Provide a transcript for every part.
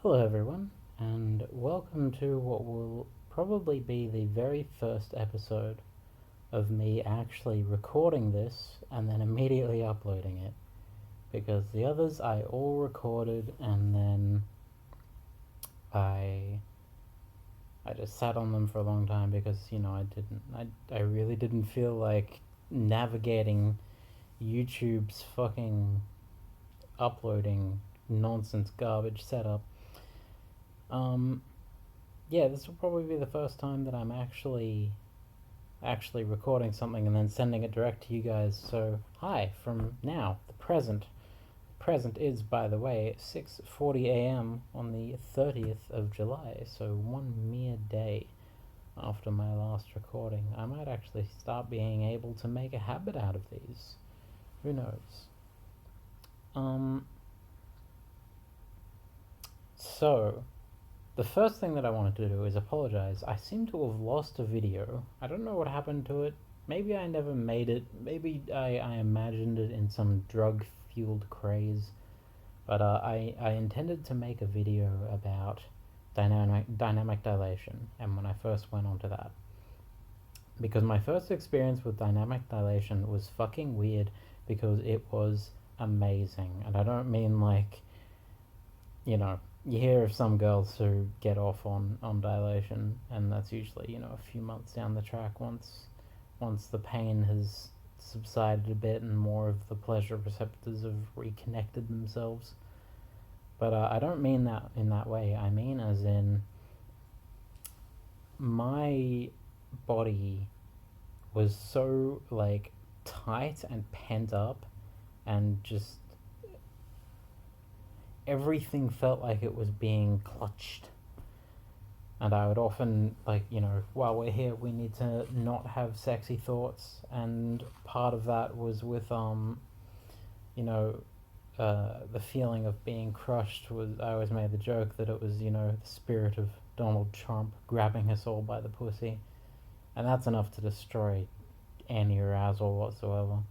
Hello, everyone, and welcome to what will probably be the very first episode of me actually recording this and then immediately uploading it. Because the others I all recorded and then I just sat on them for a long time because I really didn't feel like navigating YouTube's fucking uploading nonsense garbage setup. Yeah, this will probably be the first time that I'm actually recording something and then sending it direct to you guys. So, hi from now, the present. Present is, by the way, 6:40 a.m. on the 30th of July, so one mere day after my last recording. I might actually start being able to make a habit out of these. Who knows? So, the first thing that I wanted to do is apologize. I seem to have lost a video. I don't know what happened to it. Maybe I never made it. Maybe I imagined it in some drug-fueled craze. But I intended to make a video about dynamic dilation, and when I first went onto that. Because my first experience with dynamic dilation was fucking weird because it was amazing. And I don't mean like, you hear of some girls who get off on dilation, and that's usually a few months down the track once the pain has subsided a bit and more of the pleasure receptors have reconnected themselves. But I don't mean that in that way. I mean as in my body was so like tight and pent up, and just everything felt like it was being clutched. And I would often, while we're here, we need to not have sexy thoughts. And part of that was with, the feeling of being crushed was, I always made the joke that it was, the spirit of Donald Trump grabbing us all by the pussy. And that's enough to destroy any arousal whatsoever.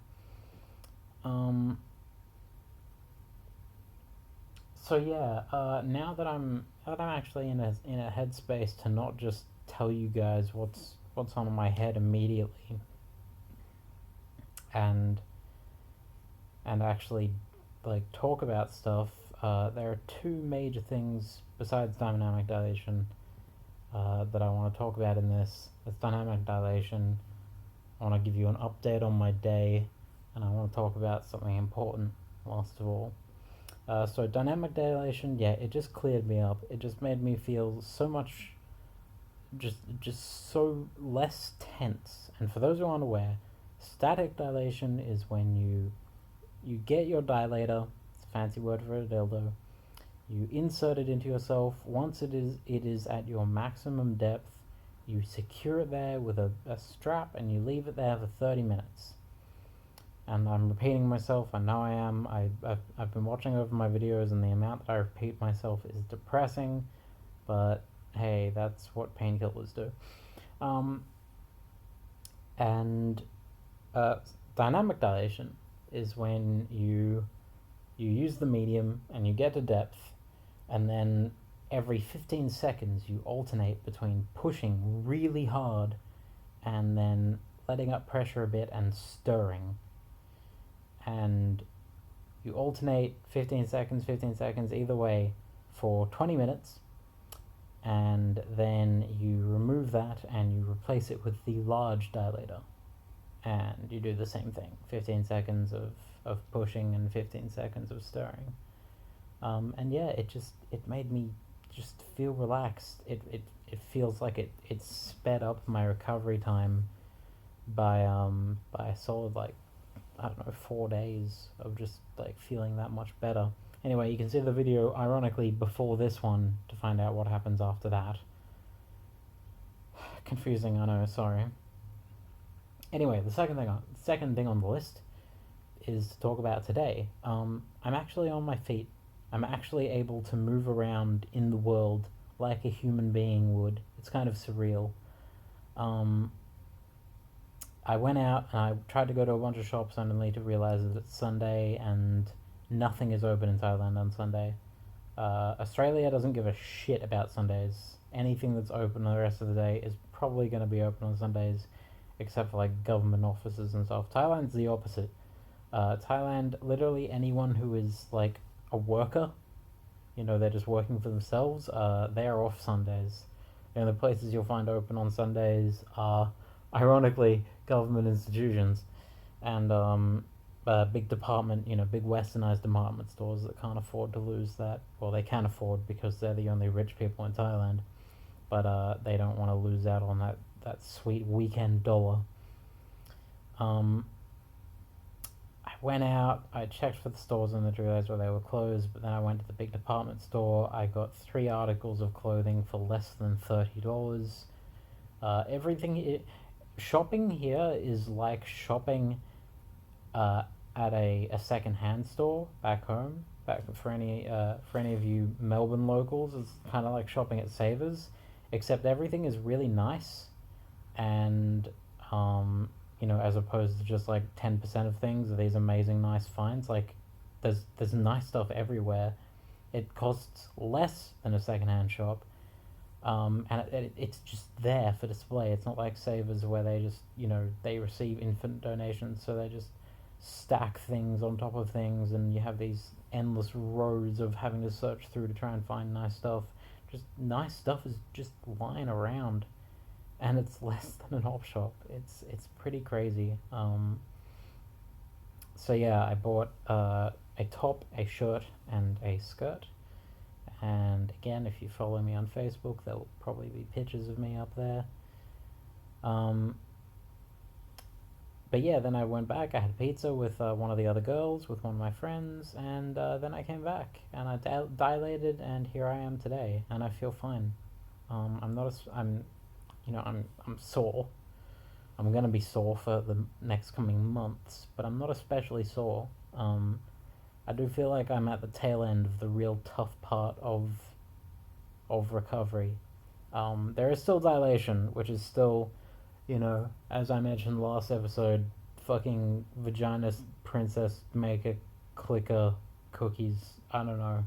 So yeah, now that I'm actually in a headspace to not just tell you guys what's on my head immediately, and actually talk about stuff. There are two major things besides dynamic dilation that I want to talk about in this. It's dynamic dilation. I want to give you an update on my day, and I want to talk about something important last of all. So dynamic dilation, yeah, it just cleared me up. It just made me feel so much, just so less tense. And for those who aren't aware, static dilation is when you get your dilator. It's a fancy word for a dildo. You insert it into yourself. Once it is at your maximum depth, you secure it there with a strap, and you leave it there for 30 minutes. And I'm repeating myself. I know I am. I've been watching over my videos, and the amount that I repeat myself is depressing. But hey, that's what painkillers do. And dynamic dilation is when you use the medium and you get to depth, and then every 15 seconds you alternate between pushing really hard and then letting up pressure a bit and stirring. And you alternate 15 seconds either way for 20 minutes, and then you remove that and you replace it with the large dilator, and you do the same thing, 15 seconds of pushing and 15 seconds of stirring. And yeah, it made me just feel relaxed. It feels like it sped up my recovery time by a solid, I don't know, 4 days of just feeling that much better. Anyway, you can see the video ironically before this one to find out what happens after that. Confusing, I know, sorry. Anyway, the second thing on the list is to talk about today. I'm actually on my feet. I'm actually able to move around in the world like a human being would. It's kind of surreal. I went out and I tried to go to a bunch of shops, only to realize that it's Sunday and nothing is open in Thailand on Sunday. Australia doesn't give a shit about Sundays. Anything that's open the rest of the day is probably going to be open on Sundays, except for like government offices and stuff. Thailand's the opposite. Thailand, literally anyone who is like a worker, they're just working for themselves, they're off Sundays. The places you'll find open on Sundays are, ironically, government institutions and big big westernized department stores that can't afford to lose that. Well, they can afford because they're the only rich people in Thailand, but they don't want to lose out on that sweet weekend dollar. I went out, I checked for the stores and realized where they were closed, but then I went to the big department store. I got 3 articles of clothing for less than $30. Shopping here is like shopping at a second-hand store back home. For any of you Melbourne locals, it's kind of like shopping at Savers, except everything is really nice, and as opposed to just like 10% of things are these amazing nice finds. Like there's nice stuff everywhere. It costs less than a second-hand shop, and it's just there for display. It's not like Savers where they just they receive infinite donations, so they just stack things on top of things, and you have these endless rows of having to search through to try and find nice stuff. Just nice stuff is just lying around, and it's less than an op shop. It's pretty crazy. So yeah, I bought a top, a shirt, and a skirt. And again, if you follow me on Facebook, there will probably be pictures of me up there. But yeah, then I went back. I had pizza with one of the other girls, with one of my friends, and then I came back and I dilated, and here I am today, and I feel fine. I'm not. I'm sore. I'm gonna be sore for the next coming months, but I'm not especially sore. I do feel like I'm at the tail end of the real tough part of recovery. There is still dilation, which is still, as I mentioned last episode, fucking vagina princess maker clicker cookies. I don't know.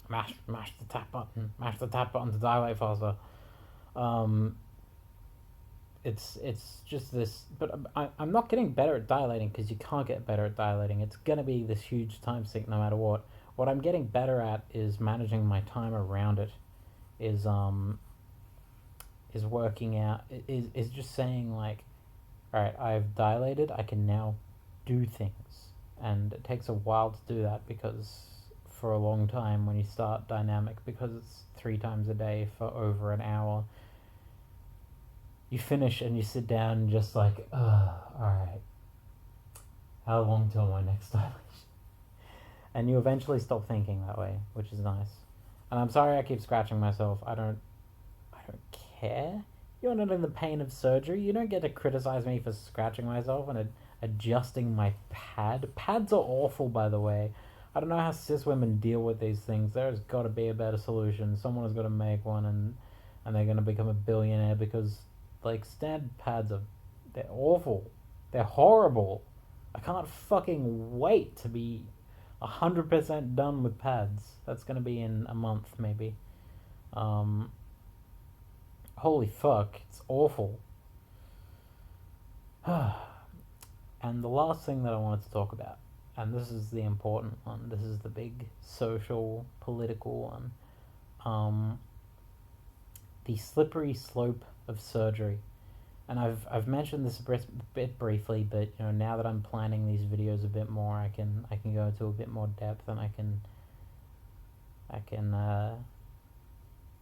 Mash the tap button. Mash the tap button to dilate faster. It's just this, but I'm not getting better at dilating because you can't get better at dilating. It's gonna be this huge time sink no matter what. What I'm getting better at is managing my time around it. Is working out. Is just saying like, all right, I've dilated. I can now do things, and it takes a while to do that because for a long time when you start dynamic, because it's 3 times a day for over an hour, you finish and you sit down and just like, alright, how long till my next dilation? And you eventually stop thinking that way, which is nice. And I'm sorry I keep scratching myself. I don't care. You're not in the pain of surgery. You don't get to criticize me for scratching myself and adjusting my pad. Pads are awful, by the way. I don't know how cis women deal with these things. There's got to be a better solution. Someone has got to make one, and they're going to become a billionaire because, like, standard pads they're awful. They're horrible. I can't fucking wait to be 100% done with pads. That's going to be in a month, maybe. Holy fuck, it's awful. And the last thing that I wanted to talk about, and this is the important one, this is the big social, political one, the slippery slope of surgery. And I've mentioned this a bit briefly, but now that I'm planning these videos a bit more, I can go into a bit more depth, and I can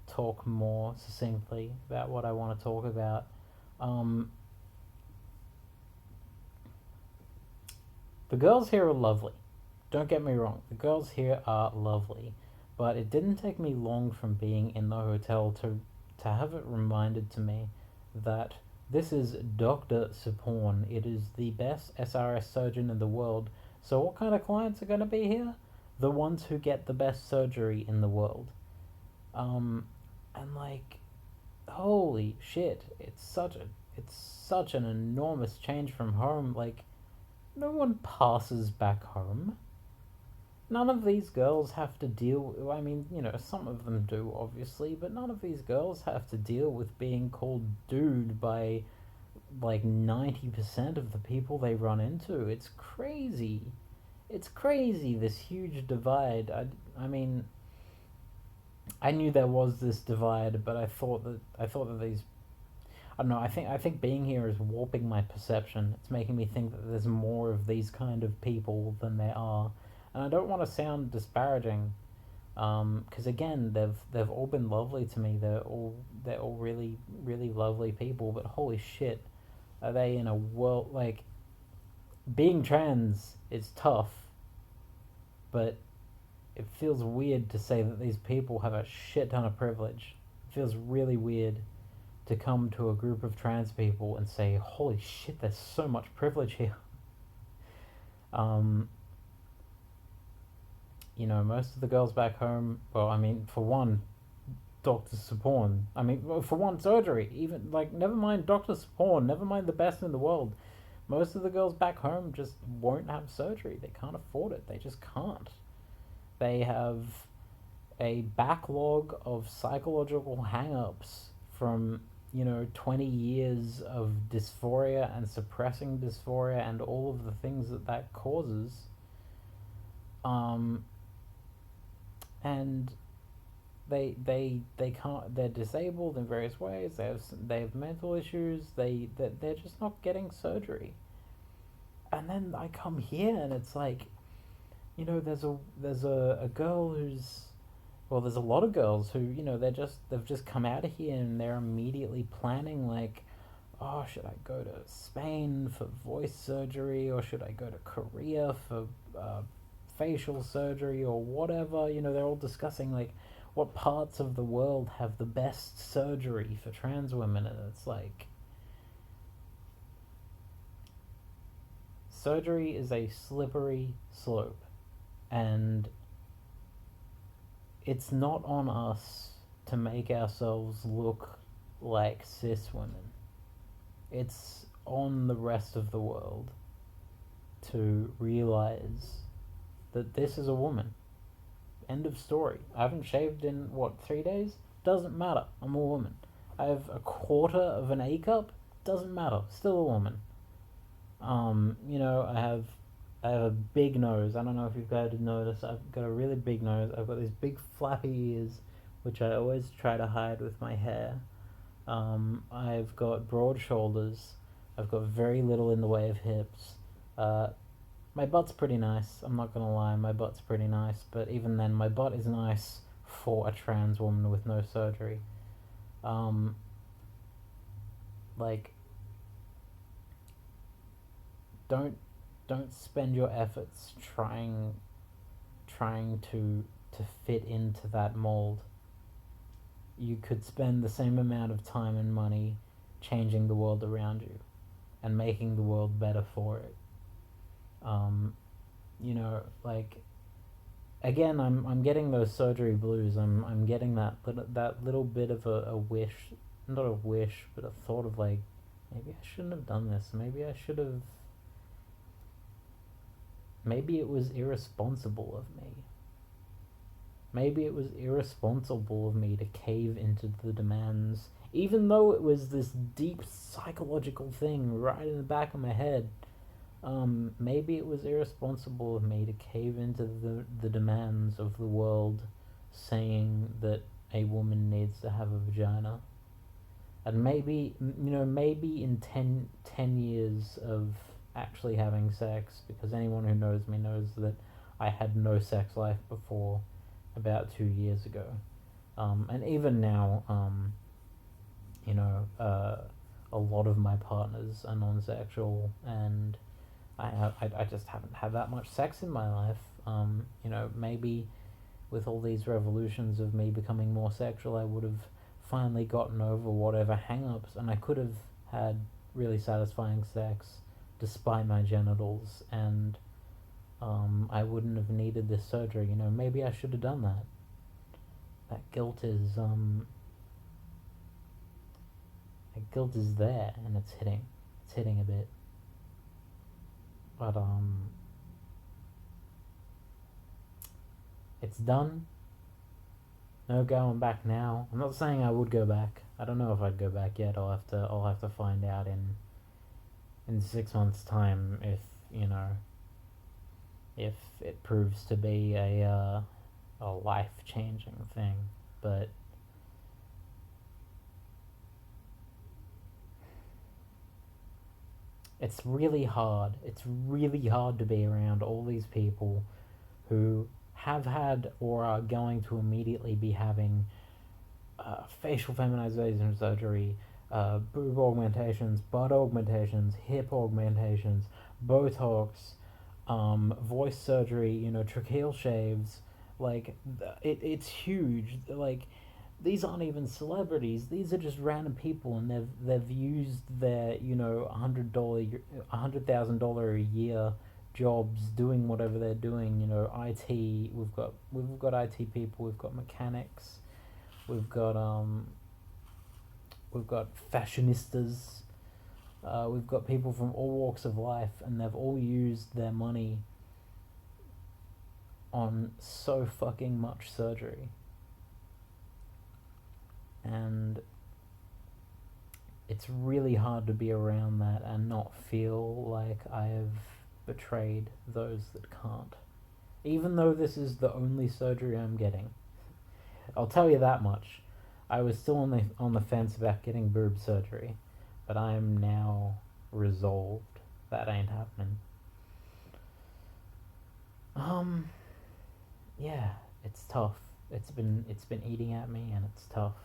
talk more succinctly about what I want to talk about. The girls here are lovely. Don't get me wrong, the girls here are lovely, but it didn't take me long from being in the hotel to have it reminded to me that this is Dr. Silicone. It is the best SRS surgeon in the world. So what kind of clients are going to be here? The ones who get the best surgery in the world. And like, holy shit, it's such an enormous change from home. Like, no one passes back home. none of these girls have to deal. I mean, some of them do, obviously, but none of these girls have to deal with being called dude by like 90% of the people they run into. It's crazy. It's crazy, this huge divide. I mean, I knew there was this divide, but I thought that these, I don't know. I think being here is warping my perception. It's making me think that there's more of these kind of people than there are, and I don't want to sound disparaging, because again, they've all been lovely to me. They're all really really lovely people. But holy shit, are they in a world like being trans is tough, but it feels weird to say that these people have a shit ton of privilege. It feels really weird to come to a group of trans people and say, holy shit, there's so much privilege here. Most of the girls back home, well, I mean, for one, Dr. Sapporn. I mean, for one, surgery. Even, like, never mind Dr. Sapporn, never mind the best in the world. Most of the girls back home just won't have surgery. They can't afford it. They just can't. They have a backlog of psychological hang-ups from 20 years of dysphoria and suppressing dysphoria and all of the things that causes. And they can't. They're disabled in various ways. They have mental issues. They're just not getting surgery. And then I come here and it's like, there's a girl who's, well, there's a lot of girls who they've just come out of here and they're immediately planning like, oh, should I go to Spain for voice surgery, or should I go to Korea for facial surgery, or whatever. They're all discussing like what parts of the world have the best surgery for trans women, and it's like, surgery is a slippery slope, and it's not on us to make ourselves look like cis women. It's on the rest of the world to realize that this is a woman. End of story. I haven't shaved in, 3 days? Doesn't matter. I'm a woman. I have a quarter of an A cup? Doesn't matter. Still a woman. I have a big nose. I don't know if you've guys noticed. I've got a really big nose. I've got these big flappy ears, which I always try to hide with my hair. I've got broad shoulders. I've got very little in the way of hips. My butt's pretty nice. I'm not gonna lie, my butt's pretty nice. But even then, my butt is nice for a trans woman with no surgery. Like, don't spend your efforts trying to fit into that mold. You could spend the same amount of time and money changing the world around you and making the world better for it. Like, again, I'm getting those surgery blues. I'm getting that little bit of a wish, not a wish, but a thought of like, maybe I shouldn't have done this. Maybe I should have. Maybe it was irresponsible of me. Maybe it was irresponsible of me to cave into the demands, even though it was this deep psychological thing right in the back of my head. Maybe it was irresponsible of me to cave into the demands of the world, saying that a woman needs to have a vagina. And maybe in 10 years of actually having sex, because anyone who knows me knows that I had no sex life before about 2 years ago. And even now, a lot of my partners are non-sexual, and I just haven't had that much sex in my life. Maybe with all these revolutions of me becoming more sexual, I would have finally gotten over whatever hang-ups, and I could have had really satisfying sex despite my genitals, and I wouldn't have needed this surgery. Maybe I should have done that. That guilt is there, and it's hitting a bit. But It's done. No going back now. I'm not saying I would go back. I don't know if I'd go back yet. I'll have to find out in 6 months' time if if it proves to be a life changing thing. But it's really hard. It's really hard to be around all these people who have had or are going to immediately be having facial feminization surgery, boob augmentations, butt augmentations, hip augmentations, Botox, voice surgery, tracheal shaves. Like, it's huge. Like, these aren't even celebrities. These are just random people, and they've used their $100,000 a year jobs doing whatever they're doing. IT. We've got IT people. We've got mechanics. We've got fashionistas. We've got people from all walks of life, and they've all used their money on so fucking much surgery. And it's really hard to be around that and not feel like I have betrayed those that can't. Even though this is the only surgery I'm getting. I'll tell you that much. I was still on the fence about getting boob surgery, but I am now resolved that ain't happening. Yeah, it's tough. It's been eating at me, and it's tough.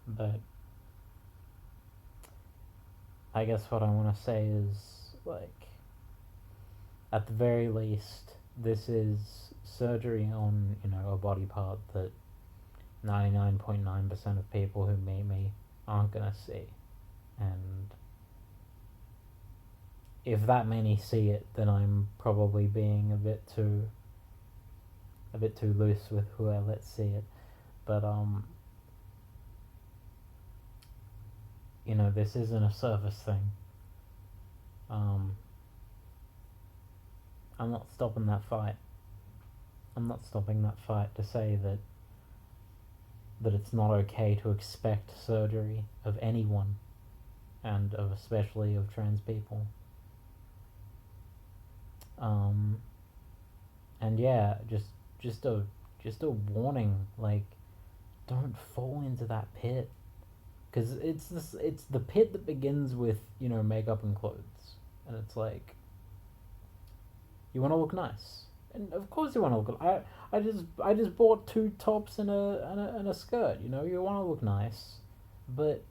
But I guess what I want to say is, like, at the very least, this is surgery on, a body part that 99.9% of people who meet me aren't going to see. And if that many see it, then I'm probably being a bit too loose with who I let see it. But this isn't a surface thing. I'm not stopping that fight. I'm not stopping that fight to say that it's not okay to expect surgery of anyone, and of especially of trans people. And yeah, just a warning, like, don't fall into that pit, because it's the pit that begins with makeup and clothes, and it's like, you want to look nice, and of course you want to look. I just bought 2 tops and a skirt. You want to look nice, but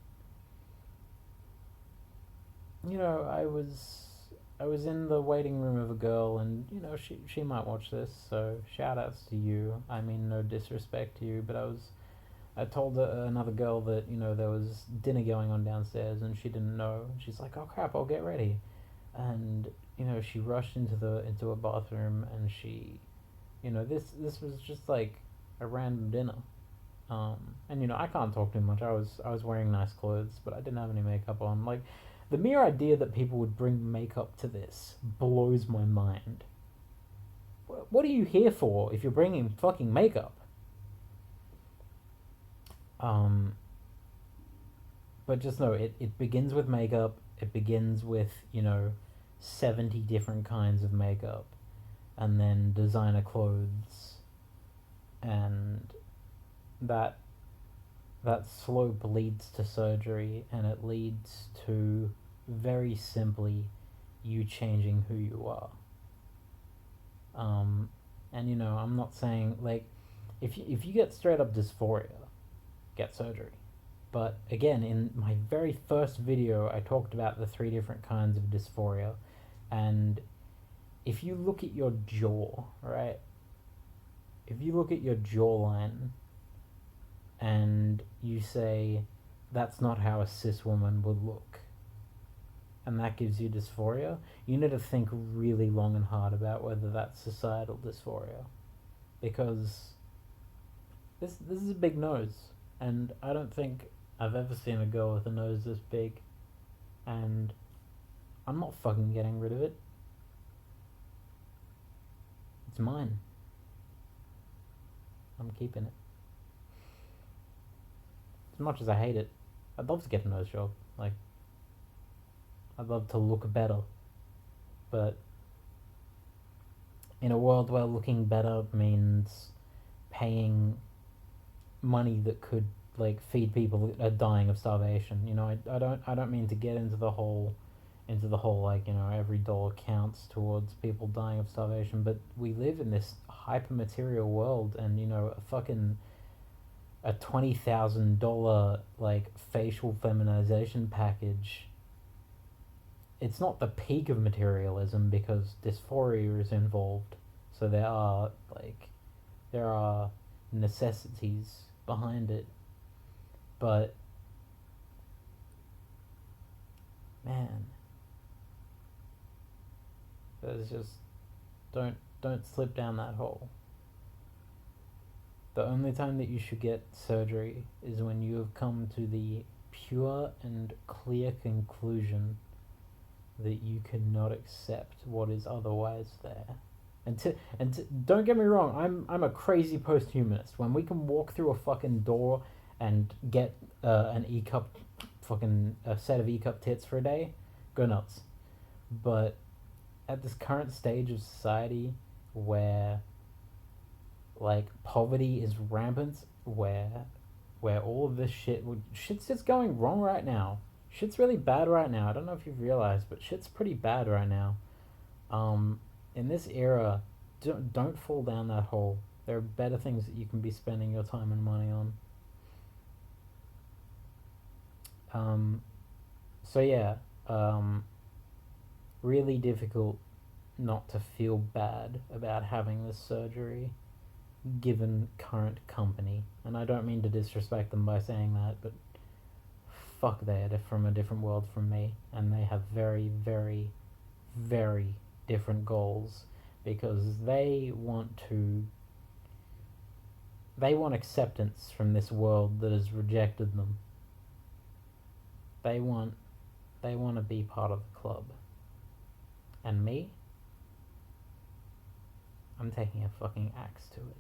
I was in the waiting room of a girl, and she might watch this, so shout outs to you. I mean, no disrespect to you, but I told another girl that there was dinner going on downstairs, and she didn't know. She's like, "Oh crap, I'll get ready," and she rushed into a bathroom, and she, this was just like a random dinner, and I can't talk too much. I was wearing nice clothes, but I didn't have any makeup on. Like, the mere idea that people would bring makeup to this blows my mind. What are you here for if you're bringing fucking makeup? But just know, it begins with makeup. It begins with 70 different kinds of makeup, and then designer clothes, and that slope leads to surgery, and it leads to, very simply, you changing who you are. And I'm not saying, like, if you get straight up dysphoria, get surgery. But again, in my very first video, I talked about the 3 different kinds of dysphoria, and if you look at your jaw, right? If you look at your jawline and you say, that's not how a cis woman would look, and that gives you dysphoria, you need to think really long and hard about whether that's societal dysphoria. Because this is a big nose, and I don't think I've ever seen a girl with a nose this big, and I'm not fucking getting rid of it. It's mine. I'm keeping it. As much as I hate it, I'd love to get a nose job. Like, I'd love to look better. But in a world where looking better means paying money that could like feed people that are dying of starvation, I don't mean to get into the whole like every dollar counts towards people dying of starvation, but we live in this hyper material world, and a $20,000 like facial feminization package. It's not the peak of materialism because dysphoria is involved, so there are necessities behind it, but man, there's just don't slip down that hole. The only time that you should get surgery is when you have come to the pure and clear conclusion that you cannot accept what is otherwise there. Don't get me wrong, I'm a crazy post-humanist. When we can walk through a fucking door and get an E cup, fucking a set of E cup tits for a day, go nuts. But at this current stage of society, where like poverty is rampant, where all of this shit's just going wrong right now. Shit's really bad right now. I don't know if you've realized, but shit's pretty bad right now. In this era, don't fall down that hole. There are better things that you can be spending your time and money on. So yeah, really difficult not to feel bad about having this surgery, given current company. And I don't mean to disrespect them by saying that, but fuck, they're from a different world from me, and they have very, very, very different goals, because they want acceptance from this world that has rejected them. They want to be part of the club. And me, I'm taking a fucking axe to it.